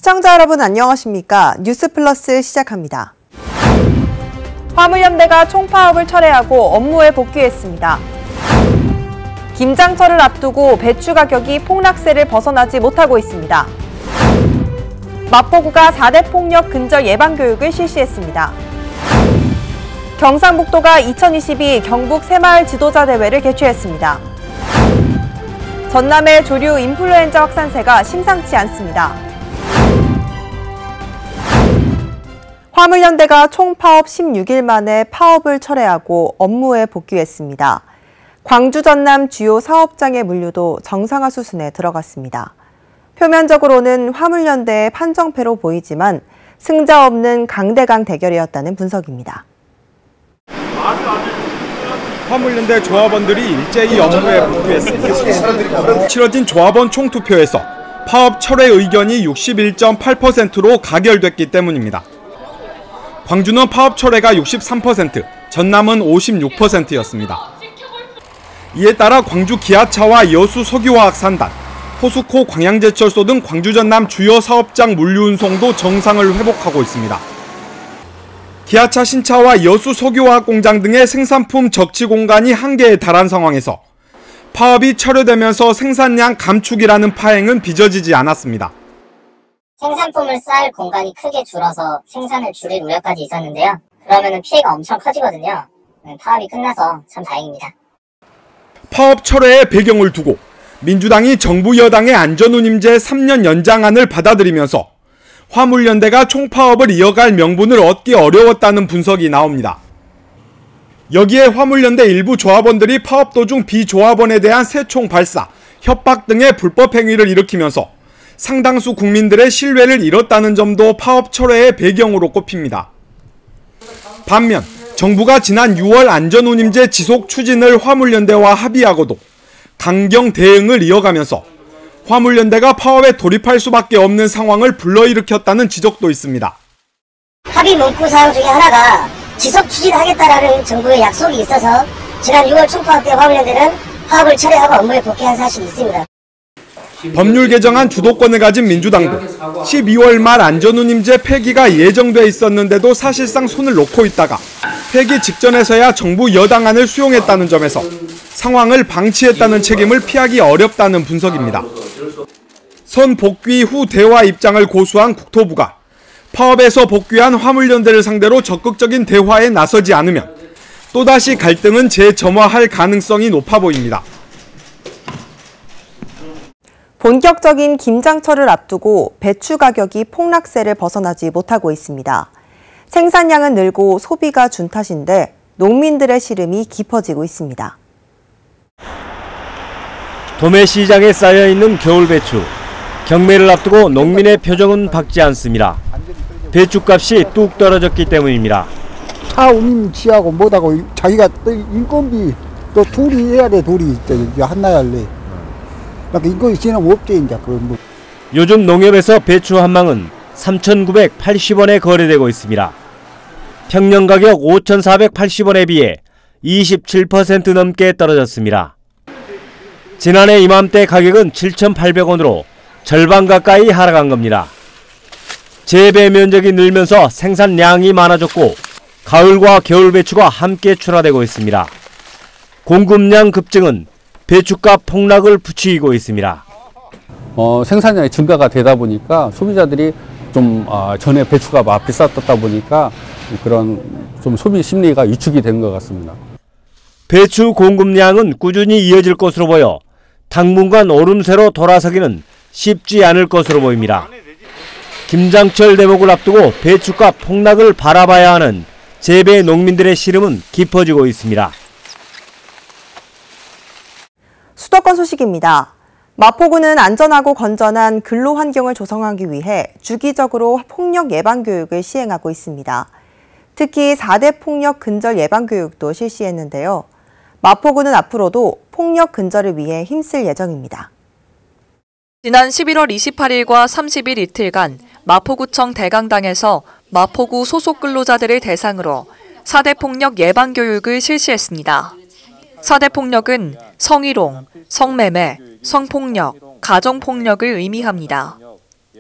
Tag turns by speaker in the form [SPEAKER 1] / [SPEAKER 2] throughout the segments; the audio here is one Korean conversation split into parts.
[SPEAKER 1] 시청자 여러분 안녕하십니까? 뉴스플러스 시작합니다. 화물연대가 총파업을 철회하고 업무에 복귀했습니다. 김장철을 앞두고 배추 가격이 폭락세를 벗어나지 못하고 있습니다. 마포구가 4대 폭력 근절 예방 교육을 실시했습니다. 경상북도가 2022 경북 새마을 지도자 대회를 개최했습니다. 전남의 조류 인플루엔자 확산세가 심상치 않습니다. 화물연대가 총파업 16일 만에 파업을 철회하고 업무에 복귀했습니다. 광주 전남 주요 사업장의 물류도 정상화 수순에 들어갔습니다. 표면적으로는 화물연대의 판정패로 보이지만 승자 없는 강대강 대결이었다는 분석입니다.
[SPEAKER 2] 화물연대 조합원들이 일제히 업무에 복귀했습니다. 치러진 조합원 총투표에서 파업 철회 의견이 61.8%로 가결됐기 때문입니다. 광주는 파업 철회가 63%, 전남은 56%였습니다. 이에 따라 광주 기아차와 여수 석유화학 산단, 포스코 광양제철소 등 광주 전남 주요 사업장 물류운송도 정상을 회복하고 있습니다. 기아차 신차와 여수 석유화학 공장 등의 생산품 적치 공간이 한계에 달한 상황에서 파업이 철회되면서 생산량 감축이라는 파행은 빚어지지 않았습니다.
[SPEAKER 3] 생산품을 쌓을 공간이 크게 줄어서 생산을 줄일 우려까지 있었는데요. 그러면 피해가 엄청 커지거든요. 파업이 끝나서 참 다행입니다.
[SPEAKER 2] 파업 철회의 배경을 두고 민주당이 정부 여당의 안전운임제 3년 연장안을 받아들이면서 화물연대가 총파업을 이어갈 명분을 얻기 어려웠다는 분석이 나옵니다. 여기에 화물연대 일부 조합원들이 파업 도중 비조합원에 대한 새총 발사, 협박 등의 불법 행위를 일으키면서 상당수 국민들의 신뢰를 잃었다는 점도 파업 철회의 배경으로 꼽힙니다. 반면 정부가 지난 6월 안전운임제 지속 추진을 화물연대와 합의하고도 강경 대응을 이어가면서 화물연대가 파업에 돌입할 수밖에 없는 상황을 불러일으켰다는 지적도 있습니다.
[SPEAKER 3] 합의 문구 사항 중에 하나가 지속 추진하겠다라는 정부의 약속이 있어서 지난 6월 총파업 때 화물연대는 파업을 철회하고 업무에 복귀한 사실이 있습니다.
[SPEAKER 2] 법률 개정안 주도권을 가진 민주당도 12월 말 안전운임제 폐기가 예정돼 있었는데도 사실상 손을 놓고 있다가 폐기 직전에서야 정부 여당안을 수용했다는 점에서 상황을 방치했다는 책임을 피하기 어렵다는 분석입니다. 선 복귀 후 대화 입장을 고수한 국토부가 파업에서 복귀한 화물연대를 상대로 적극적인 대화에 나서지 않으면 또다시 갈등은 재점화할 가능성이 높아 보입니다.
[SPEAKER 1] 본격적인 김장철을 앞두고 배추 가격이 폭락세를 벗어나지 못하고 있습니다. 생산량은 늘고 소비가 준 탓인데 농민들의 시름이 깊어지고 있습니다.
[SPEAKER 4] 도매 시장에 쌓여있는 겨울배추. 경매를 앞두고 농민의 표정은 밝지 않습니다. 배추값이 뚝 떨어졌기 때문입니다.
[SPEAKER 5] 차 운임치하고 못하고 자기가 또 인건비 또 둘이 해야 돼. 둘이 한나야 할래. 그러니까 인건비 지나면 없지 이제.
[SPEAKER 4] 요즘 농협에서 배추 한 망은 3,980원에 거래되고 있습니다. 평년 가격 5,480원에 비해 27% 넘게 떨어졌습니다. 지난해 이맘때 가격은 7,800원으로 절반 가까이 하락한 겁니다. 재배 면적이 늘면서 생산량이 많아졌고 가을과 겨울 배추가 함께 출하되고 있습니다. 공급량 급증은 배추값 폭락을 부추기고 있습니다.
[SPEAKER 6] 생산량이 증가가 되다 보니까 소비자들이 좀 전에 배추가 비쌌다 보니까 그런 좀 소비 심리가 위축이 된 것 같습니다.
[SPEAKER 4] 배추 공급량은 꾸준히 이어질 것으로 보여 당분간 오름세로 돌아서기는 쉽지 않을 것으로 보입니다. 김장철 대목을 앞두고 배추값 폭락을 바라봐야 하는 재배 농민들의 시름은 깊어지고 있습니다.
[SPEAKER 1] 수도권 소식입니다. 마포구는 안전하고 건전한 근로 환경을 조성하기 위해 주기적으로 폭력 예방 교육을 시행하고 있습니다. 특히 4대 폭력 근절 예방 교육도 실시했는데요. 마포구는 앞으로도 폭력 근절을 위해 힘쓸 예정입니다.
[SPEAKER 7] 지난 11월 28일과 30일 이틀간 마포구청 대강당에서 마포구 소속 근로자들을 대상으로 4대 폭력 예방 교육을 실시했습니다. 4대 폭력은 성희롱, 성매매, 성폭력, 가정폭력을 의미합니다.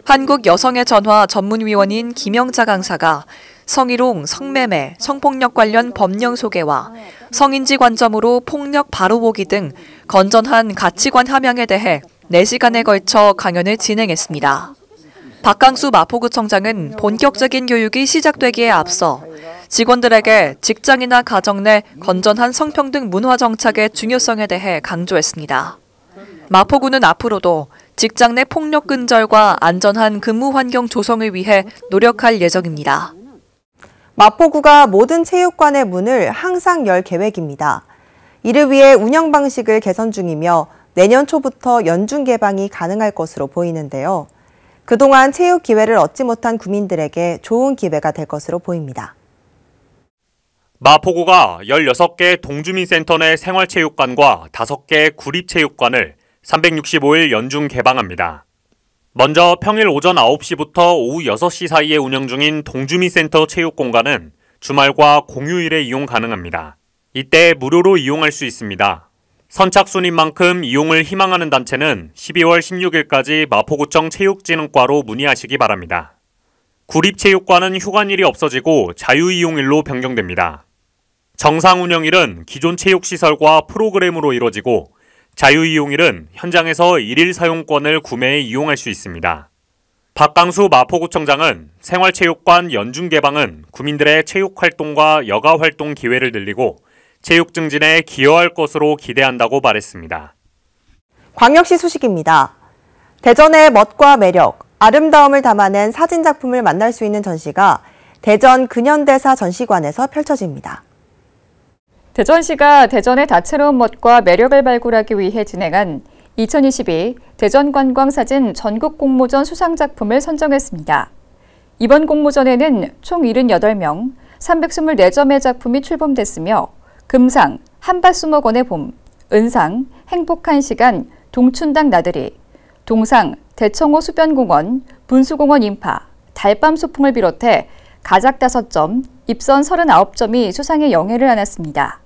[SPEAKER 7] 한국여성의 전화 전문위원인 김영자 강사가 성희롱, 성매매, 성폭력 관련 법령 소개와 성인지 관점으로 폭력 바로 보기 등 건전한 가치관 함양에 대해 4시간에 걸쳐 강연을 진행했습니다. 박강수 마포구청장은 본격적인 교육이 시작되기에 앞서 직원들에게 직장이나 가정 내 건전한 성평등 문화 정착의 중요성에 대해 강조했습니다. 마포구는 앞으로도 직장 내 폭력 근절과 안전한 근무 환경 조성을 위해 노력할 예정입니다.
[SPEAKER 1] 마포구가 모든 체육관의 문을 항상 열 계획입니다. 이를 위해 운영 방식을 개선 중이며 내년 초부터 연중 개방이 가능할 것으로 보이는데요. 그동안 체육 기회를 얻지 못한 구민들에게 좋은 기회가 될 것으로 보입니다.
[SPEAKER 8] 마포구가 16개 동주민센터 내 생활체육관과 5개 구립체육관을 365일 연중 개방합니다. 먼저 평일 오전 9시부터 오후 6시 사이에 운영 중인 동주민센터 체육공간은 주말과 공휴일에 이용 가능합니다. 이때 무료로 이용할 수 있습니다. 선착순인 만큼 이용을 희망하는 단체는 12월 16일까지 마포구청 체육진흥과로 문의하시기 바랍니다. 구립체육관은 휴관일이 없어지고 자유이용일로 변경됩니다. 정상 운영일은 기존 체육시설과 프로그램으로 이뤄지고 자유이용일은 현장에서 1일 사용권을 구매해 이용할 수 있습니다. 박강수 마포구청장은 생활체육관 연중 개방은 구민들의 체육활동과 여가활동 기회를 늘리고 체육 증진에 기여할 것으로 기대한다고 말했습니다.
[SPEAKER 1] 광역시 소식입니다. 대전의 멋과 매력, 아름다움을 담아낸 사진작품을 만날 수 있는 전시가 대전 근현대사 전시관에서 펼쳐집니다.
[SPEAKER 9] 대전시가 대전의 다채로운 멋과 매력을 발굴하기 위해 진행한 2022 대전관광사진 전국공모전 수상작품을 선정했습니다. 이번 공모전에는 총 78명, 324점의 작품이 출품됐으며 금상, 한밭수목원의 봄, 은상, 행복한 시간, 동춘당 나들이, 동상, 대청호 수변공원, 분수공원 인파, 달밤 소풍을 비롯해 가작 5점, 입선 39점이 수상의 영예를 안았습니다.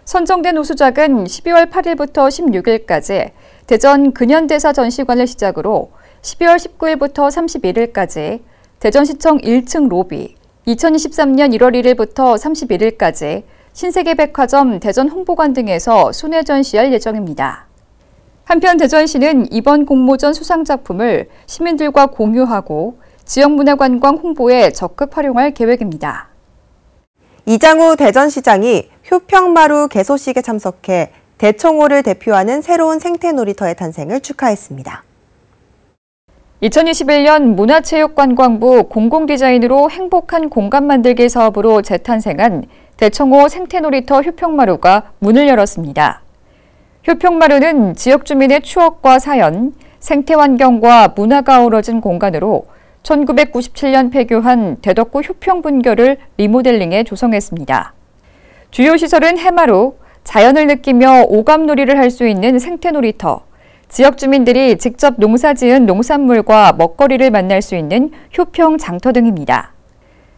[SPEAKER 9] 선정된 우수작은 12월 8일부터 16일까지 대전 근현대사 전시관을 시작으로 12월 19일부터 31일까지 대전시청 1층 로비, 2023년 1월 1일부터 31일까지 신세계백화점 대전 홍보관 등에서 순회 전시할 예정입니다. 한편 대전시는 이번 공모전 수상작품을 시민들과 공유하고 지역문화관광 홍보에 적극 활용할 계획입니다.
[SPEAKER 1] 이장우 대전시장이 효평마루 개소식에 참석해 대청호를 대표하는 새로운 생태놀이터의 탄생을 축하했습니다.
[SPEAKER 9] 2021년 문화체육관광부 공공디자인으로 행복한 공간 만들기 사업으로 재탄생한 대청호 생태놀이터 효평마루가 문을 열었습니다. 효평마루는 지역 주민의 추억과 사연, 생태환경과 문화가 어우러진 공간으로 1997년 폐교한 대덕구 효평분교를 리모델링해 조성했습니다. 주요 시설은 해마루, 자연을 느끼며 오감놀이를 할 수 있는 생태놀이터, 지역 주민들이 직접 농사지은 농산물과 먹거리를 만날 수 있는 효평장터 등입니다.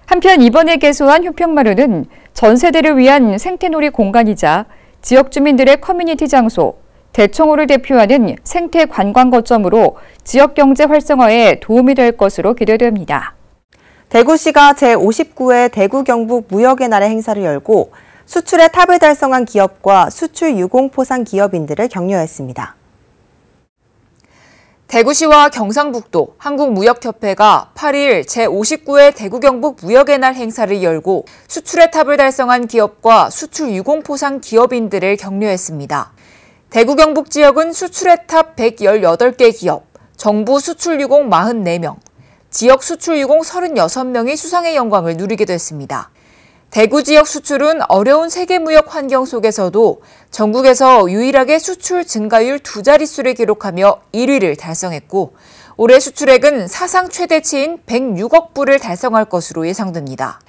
[SPEAKER 9] 한편 이번에 개소한 효평마루는 전 세대를 위한 생태놀이 공간이자 지역 주민들의 커뮤니티 장소, 대청호를 대표하는 생태 관광 거점으로 지역 경제 활성화에 도움이 될 것으로 기대됩니다.
[SPEAKER 1] 대구시가 제59회 대구 경북 무역의 날의 행사를 열고 수출의 탑을 달성한 기업과 수출 유공 포상 기업인들을 격려했습니다.
[SPEAKER 7] 대구시와 경상북도 한국무역협회가 8일 제59회 대구 경북 무역의 날 행사를 열고 수출의 탑을 달성한 기업과 수출 유공 포상 기업인들을 격려했습니다. 대구 경북 지역은 수출의 탑 118개 기업, 정부 수출 유공 44명, 지역 수출 유공 36명이 수상의 영광을 누리게 됐습니다. 대구 지역 수출은 어려운 세계무역 환경 속에서도 전국에서 유일하게 수출 증가율 2자릿수를 기록하며 1위를 달성했고 올해 수출액은 사상 최대치인 106억 불을 달성할 것으로 예상됩니다.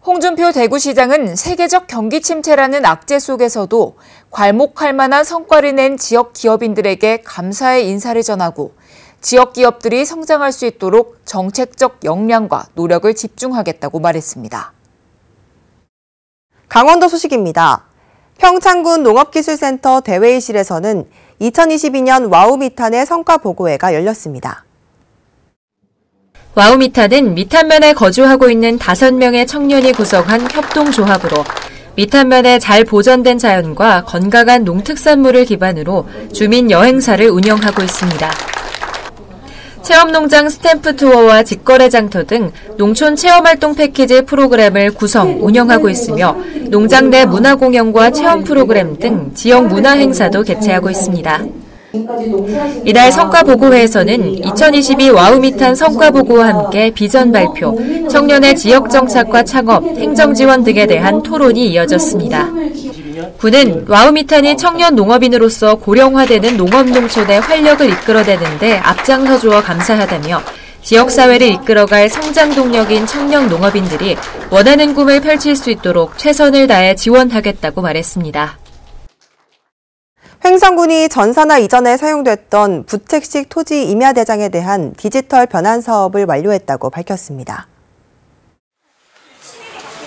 [SPEAKER 7] 홍준표 대구시장은 세계적 경기 침체라는 악재 속에서도 괄목할 만한 성과를 낸 지역 기업인들에게 감사의 인사를 전하고 지역 기업들이 성장할 수 있도록 정책적 역량과 노력을 집중하겠다고 말했습니다.
[SPEAKER 1] 강원도 소식입니다. 평창군 농업기술센터 대회의실에서는 2022년 와우미탄의 성과보고회가 열렸습니다.
[SPEAKER 10] 와우미탄은 미탄면에 거주하고 있는 5명의 청년이 구성한 협동조합으로 미탄면의 잘 보존된 자연과 건강한 농특산물을 기반으로 주민 여행사를 운영하고 있습니다. 체험농장 스탬프 투어와 직거래 장터 등 농촌 체험활동 패키지 프로그램을 구성, 운영하고 있으며 농장 내 문화공연과 체험 프로그램 등 지역 문화 행사도 개최하고 있습니다. 이날 성과보고회에서는 2022 와우미탄 성과보고와 함께 비전 발표, 청년의 지역 정착과 창업, 행정지원 등에 대한 토론이 이어졌습니다. 군은 와우미탄이 청년 농업인으로서 고령화되는 농업농촌의 활력을 이끌어내는 데 앞장서주어 감사하다며 지역사회를 이끌어갈 성장 동력인 청년 농업인들이 원하는 꿈을 펼칠 수 있도록 최선을 다해 지원하겠다고 말했습니다.
[SPEAKER 1] 횡성군이 전산화 이전에 사용됐던 부책식 토지 임야 대장에 대한 디지털 변환 사업을 완료했다고 밝혔습니다.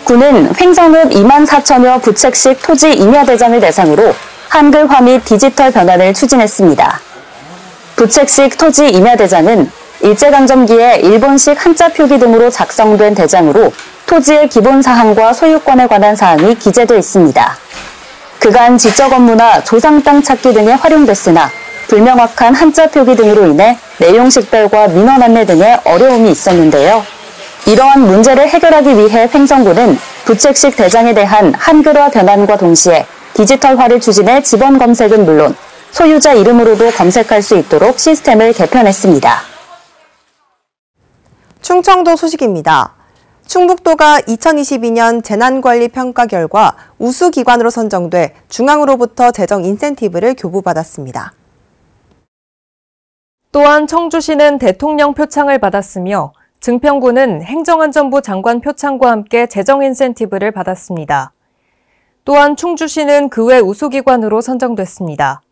[SPEAKER 11] 군은 횡성읍 2만 4천여 부책식 토지 임야 대장을 대상으로 한글화 및 디지털 변환을 추진했습니다. 부책식 토지 임야 대장은 일제강점기에 일본식 한자 표기 등으로 작성된 대장으로 토지의 기본 사항과 소유권에 관한 사항이 기재되어 있습니다. 그간 지적 업무나 조상 땅 찾기 등에 활용됐으나 불명확한 한자 표기 등으로 인해 내용 식별과 민원 안내 등의 어려움이 있었는데요. 이러한 문제를 해결하기 위해 횡성군은 부책식 대장에 대한 한글화 변환과 동시에 디지털화를 추진해 지번 검색은 물론 소유자 이름으로도 검색할 수 있도록 시스템을 개편했습니다.
[SPEAKER 1] 충청도 소식입니다. 충북도가 2022년 재난관리 평가 결과 우수기관으로 선정돼 중앙으로부터 재정 인센티브를 교부받았습니다.
[SPEAKER 12] 또한 청주시는 대통령 표창을 받았으며 증평군은 행정안전부 장관 표창과 함께 재정 인센티브를 받았습니다. 또한 충주시는 그 외 우수기관으로 선정됐습니다.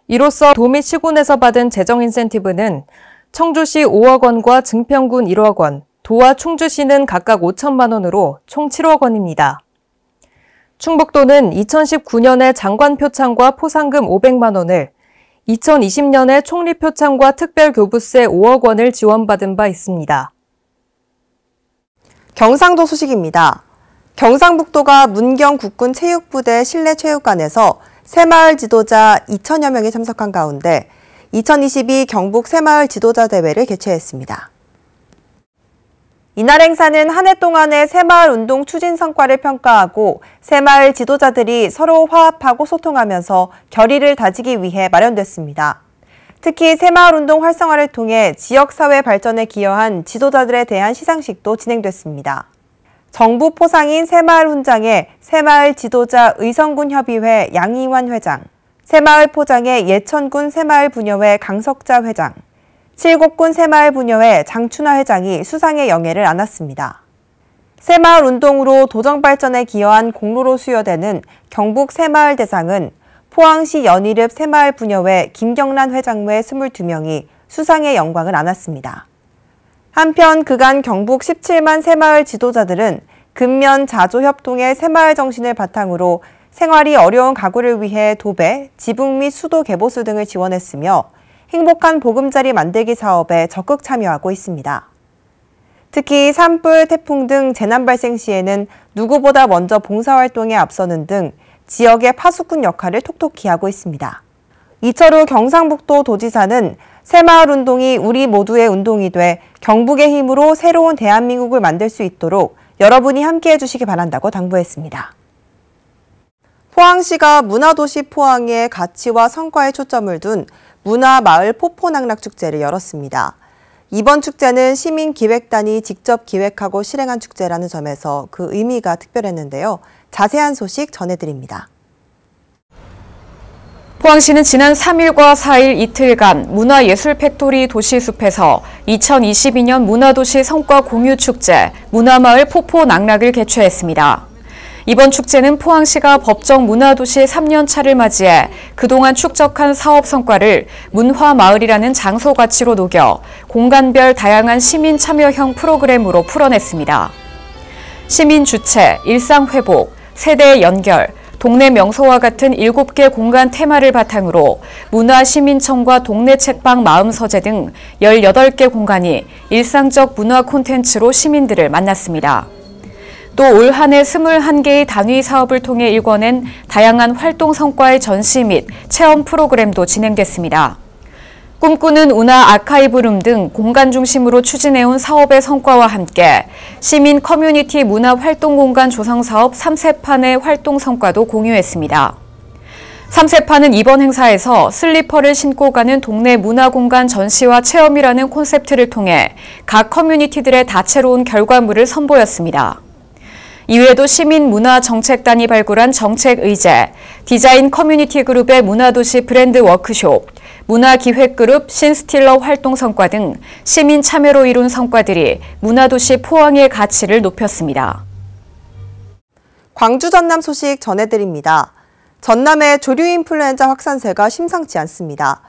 [SPEAKER 12] 이로써 도 및 시군에서 받은 재정 인센티브는 청주시 5억 원과 증평군 1억 원, 도와 충주시는 각각 5천만 원으로 총 7억 원입니다. 충북도는 2019년에 장관표창과 포상금 500만 원을, 2020년에 총리표창과 특별교부세 5억 원을 지원받은 바 있습니다.
[SPEAKER 1] 경상도 소식입니다. 경상북도가 문경 국군 체육부대 실내체육관에서 새마을 지도자 2천여 명이 참석한 가운데 2022 경북 새마을 지도자 대회를 개최했습니다. 이날 행사는 한 해 동안의 새마을 운동 추진 성과를 평가하고 새마을 지도자들이 서로 화합하고 소통하면서 결의를 다지기 위해 마련됐습니다. 특히 새마을 운동 활성화를 통해 지역사회 발전에 기여한 지도자들에 대한 시상식도 진행됐습니다. 정부 포상인 새마을 훈장에 새마을 지도자 의성군협의회 양희환 회장, 새마을 포장에 예천군 새마을 부녀회 강석자 회장, 칠곡군 새마을 부녀회 장춘하 회장이 수상의 영예를 안았습니다. 새마을 운동으로 도정 발전에 기여한 공로로 수여되는 경북 새마을 대상은 포항시 연일읍 새마을 부녀회 김경란 회장 외 22명이 수상의 영광을 안았습니다. 한편 그간 경북 17만 새마을 지도자들은 근면 자조 협동의 새마을 정신을 바탕으로 생활이 어려운 가구를 위해 도배, 지붕 및 수도 개보수 등을 지원했으며 행복한 보금자리 만들기 사업에 적극 참여하고 있습니다. 특히 산불, 태풍 등 재난 발생 시에는 누구보다 먼저 봉사활동에 앞서는 등 지역의 파수꾼 역할을 톡톡히 하고 있습니다. 이철우 경상북도 도지사는 새마을 운동이 우리 모두의 운동이 돼 경북의 힘으로 새로운 대한민국을 만들 수 있도록 여러분이 함께해 주시기 바란다고 당부했습니다. 포항시가 문화도시 포항의 가치와 성과에 초점을 둔 문화마을 포포낙낙축제를 열었습니다. 이번 축제는 시민기획단이 직접 기획하고 실행한 축제라는 점에서 그 의미가 특별했는데요. 자세한 소식 전해드립니다.
[SPEAKER 9] 포항시는 지난 3일과 4일 이틀간 문화예술 팩토리 도시숲에서 2022년 문화도시 성과 공유축제 문화마을 포포낙낙을 개최했습니다. 이번 축제는 포항시가 법정 문화도시 3년차를 맞이해 그동안 축적한 사업 성과를 문화마을이라는 장소 가치로 녹여 공간별 다양한 시민 참여형 프로그램으로 풀어냈습니다. 시민 주체, 일상 회복, 세대 연결, 동네 명소와 같은 7개 공간 테마를 바탕으로 문화시민청과 동네 책방 마음서재 등 18개 공간이 일상적 문화 콘텐츠로 시민들을 만났습니다. 또 올 한 해 21개의 단위 사업을 통해 일궈낸 다양한 활동 성과의 전시 및 체험 프로그램도 진행됐습니다. 꿈꾸는 운하 아카이브룸 등 공간 중심으로 추진해온 사업의 성과와 함께 시민 커뮤니티 문화활동공간 조성사업 3세판의 활동 성과도 공유했습니다. 3세판은 이번 행사에서 슬리퍼를 신고 가는 동네 문화공간 전시와 체험이라는 콘셉트를 통해 각 커뮤니티들의 다채로운 결과물을 선보였습니다. 이외에도 시민문화정책단이 발굴한 정책의제, 디자인 커뮤니티 그룹의 문화도시 브랜드 워크숍, 문화기획그룹 신스틸러 활동 성과 등 시민 참여로 이룬 성과들이 문화도시 포항의 가치를 높였습니다.
[SPEAKER 1] 광주 전남 소식 전해드립니다. 전남의 조류 인플루엔자 확산세가 심상치 않습니다.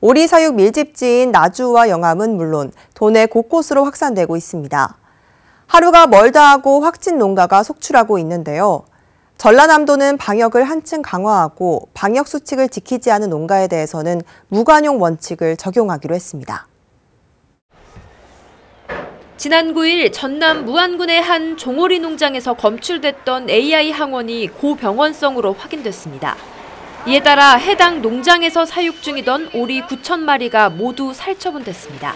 [SPEAKER 1] 오리 사육 밀집지인 나주와 영암은 물론 도내 곳곳으로 확산되고 있습니다. 하루가 멀다 하고 확진 농가가 속출하고 있는데요. 전라남도는 방역을 한층 강화하고 방역 수칙을 지키지 않은 농가에 대해서는 무관용 원칙을 적용하기로 했습니다.
[SPEAKER 13] 지난 9일 전남 무안군의 한 종오리 농장에서 검출됐던 AI 항원이 고병원성으로 확인됐습니다. 이에 따라 해당 농장에서 사육 중이던 오리 9,000마리가 모두 살처분됐습니다.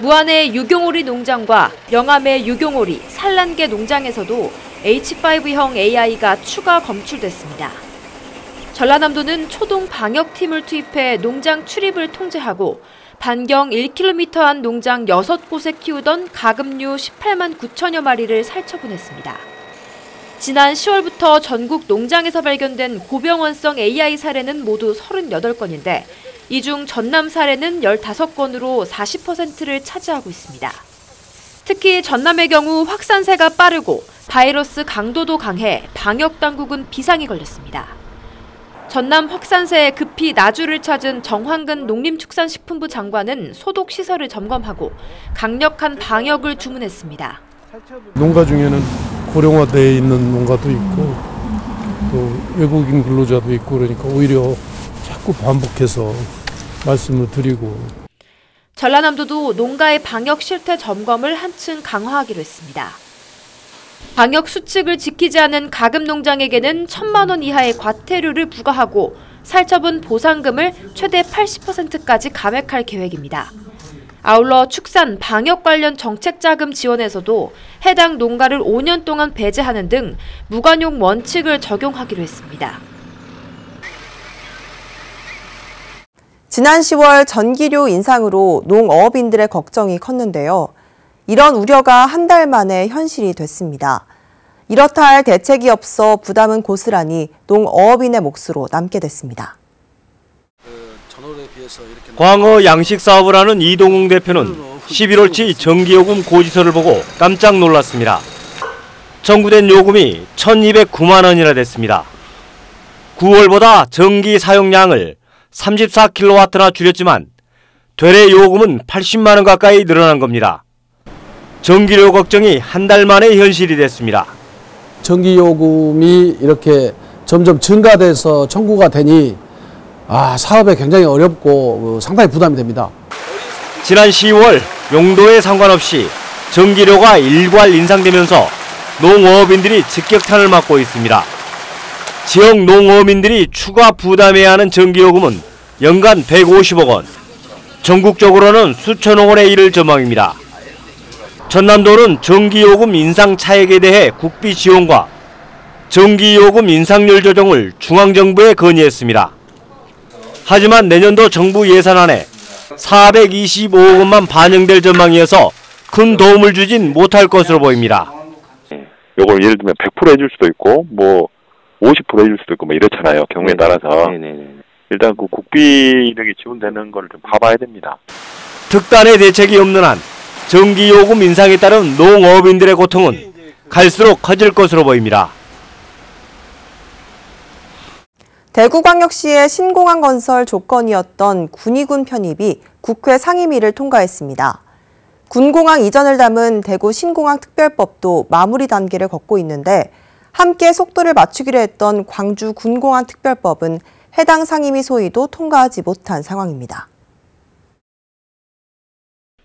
[SPEAKER 13] 무안의 유경오리 농장과 영암의 유경오리, 산란계 농장에서도 H5형 AI가 추가 검출됐습니다. 전라남도는 초동 방역팀을 투입해 농장 출입을 통제하고 반경 1km 안 농장 6곳에 키우던 가금류 18만 9천여 마리를 살처분했습니다. 지난 10월부터 전국 농장에서 발견된 고병원성 AI 사례는 모두 38건인데 이 중 전남 사례는 15건으로 40%를 차지하고 있습니다. 특히 전남의 경우 확산세가 빠르고 바이러스 강도도 강해 방역당국은 비상이 걸렸습니다. 전남 확산세에 급히 나주를 찾은 정황근 농림축산식품부 장관은 소독시설을 점검하고 강력한 방역을 주문했습니다.
[SPEAKER 14] 농가 중에는 고령화되어 있는 농가도 있고 또 외국인 근로자도 있고 그러니까 오히려 자꾸 반복해서 말씀을 드리고.
[SPEAKER 13] 전라남도도 농가의 방역 실태 점검을 한층 강화하기로 했습니다. 방역 수칙을 지키지 않은 가금 농장에게는 1,000만 원 이하의 과태료를 부과하고 살처분 보상금을 최대 80%까지 감액할 계획입니다. 아울러 축산, 방역 관련 정책자금 지원에서도 해당 농가를 5년 동안 배제하는 등 무관용 원칙을 적용하기로 했습니다.
[SPEAKER 1] 지난 10월 전기료 인상으로 농어업인들의 걱정이 컸는데요. 이런 우려가 한 달 만에 현실이 됐습니다. 이렇다 할 대책이 없어 부담은 고스란히 농어업인의 몫으로 남게 됐습니다.
[SPEAKER 4] 광어 양식 사업을 하는 이동웅 대표는 11월치 전기요금 고지서를 보고 깜짝 놀랐습니다. 청구된 요금이 1,209만 원이나 됐습니다. 9월보다 전기 사용량을 34kW나 줄였지만 되레 요금은 80만 원 가까이 늘어난 겁니다. 전기료 걱정이 한 달 만에 현실이 됐습니다.
[SPEAKER 15] 전기요금이 이렇게 점점 증가돼서 청구가 되니 사업에 굉장히 어렵고 상당히 부담이 됩니다.
[SPEAKER 4] 지난 10월 용도에 상관없이 전기료가 일괄 인상되면서 농어업인들이 직격탄을 맞고 있습니다. 지역 농어민들이 추가 부담해야 하는 전기요금은 연간 150억 원, 전국적으로는 수천억 원에 이를 전망입니다. 전남도는 전기요금 인상 차액에 대해 국비 지원과 전기요금 인상률 조정을 중앙정부에 건의했습니다. 하지만 내년도 정부 예산안에 425억 원만 반영될 전망이어서 큰 도움을 주진 못할 것으로 보입니다.
[SPEAKER 16] 요걸 예를 들면 100% 해줄 수도 있고 50% 해줄 수도 있고 이렇잖아요. 경우에 따라서. 일단 그 국비 이렇게 지원되는 걸 좀 봐봐야 됩니다.
[SPEAKER 4] 특단의 대책이 없는 한 전기요금 인상에 따른 농어업인들의 고통은 갈수록 커질 것으로 보입니다.
[SPEAKER 1] 대구광역시의 신공항 건설 조건이었던 군의군 편입이 국회 상임위를 통과했습니다. 군공항 이전을 담은 대구 신공항 특별법도 마무리 단계를 걷고 있는데 함께 속도를 맞추기로 했던 광주 군공항 특별법은 해당 상임위 소위도 통과하지 못한 상황입니다.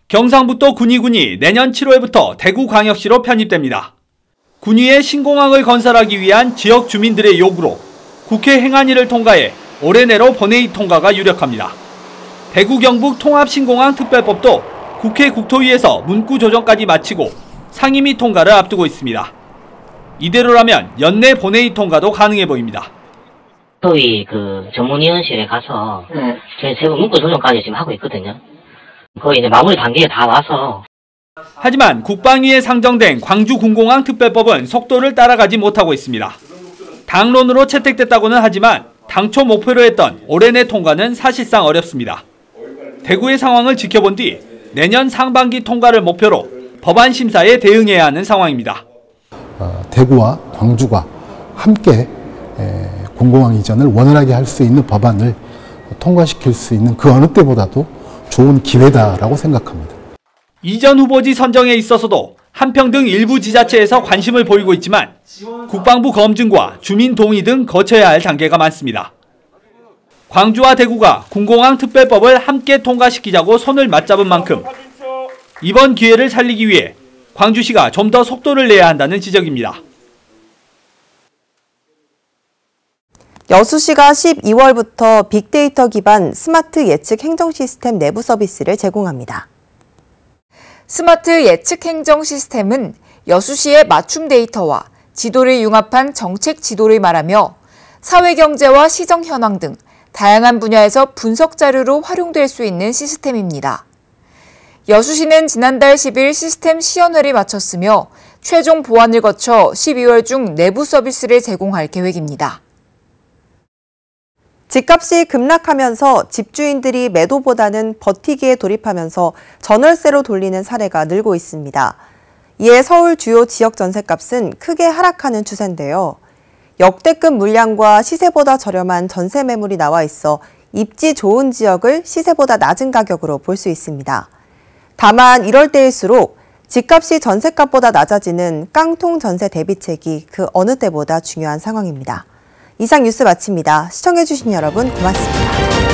[SPEAKER 17] 경상북도 군위군이 내년 7월부터 대구광역시로 편입됩니다. 군위의 신공항을 건설하기 위한 지역 주민들의 요구로 국회 행안위를 통과해 올해 내로 본회의 통과가 유력합니다. 대구 경북 통합신공항 특별법도 국회 국토위에서 문구 조정까지 마치고 상임위 통과를 앞두고 있습니다. 이대로라면 연내 본회의 통과도 가능해 보입니다.
[SPEAKER 18] 국토위 전문위원실에 가서 저희 세부 문구 조정까지 지금 하고 있거든요. 거의 이제 마무리 단계에 다 와서.
[SPEAKER 17] 하지만 국방위에 상정된 광주 군공항 특별법은 속도를 따라가지 못하고 있습니다. 당론으로 채택됐다고는 하지만 당초 목표로 했던 올해 내 통과는 사실상 어렵습니다. 대구의 상황을 지켜본 뒤 내년 상반기 통과를 목표로 법안 심사에 대응해야 하는 상황입니다.
[SPEAKER 19] 대구와 광주가 함께 군공항 이전을 원활하게 할 수 있는 법안을 통과시킬 수 있는 그 어느 때보다도 좋은 기회다라고 생각합니다.
[SPEAKER 17] 이전 후보지 선정에 있어서도 한평 등 일부 지자체에서 관심을 보이고 있지만 국방부 검증과 주민 동의 등 거쳐야 할 단계가 많습니다. 광주와 대구가 군공항 특별법을 함께 통과시키자고 손을 맞잡은 만큼 이번 기회를 살리기 위해 광주시가 좀 더 속도를 내야 한다는 지적입니다.
[SPEAKER 1] 여수시가 12월부터 빅데이터 기반 스마트 예측 행정 시스템 내부 서비스를 제공합니다.
[SPEAKER 7] 스마트 예측 행정 시스템은 여수시의 맞춤 데이터와 지도를 융합한 정책 지도를 말하며 사회경제와 시정 현황 등 다양한 분야에서 분석 자료로 활용될 수 있는 시스템입니다. 여수시는 지난달 10일 시스템 시연회를 마쳤으며 최종 보완을 거쳐 12월 중 내부 서비스를 제공할 계획입니다.
[SPEAKER 1] 집값이 급락하면서 집주인들이 매도보다는 버티기에 돌입하면서 전월세로 돌리는 사례가 늘고 있습니다. 이에 서울 주요 지역 전셋값은 크게 하락하는 추세인데요. 역대급 물량과 시세보다 저렴한 전세 매물이 나와 있어 입지 좋은 지역을 시세보다 낮은 가격으로 볼 수 있습니다. 다만 이럴 때일수록 집값이 전셋값보다 낮아지는 깡통 전세 대비책이 그 어느 때보다 중요한 상황입니다. 이상 뉴스 마칩니다. 시청해주신 여러분 고맙습니다.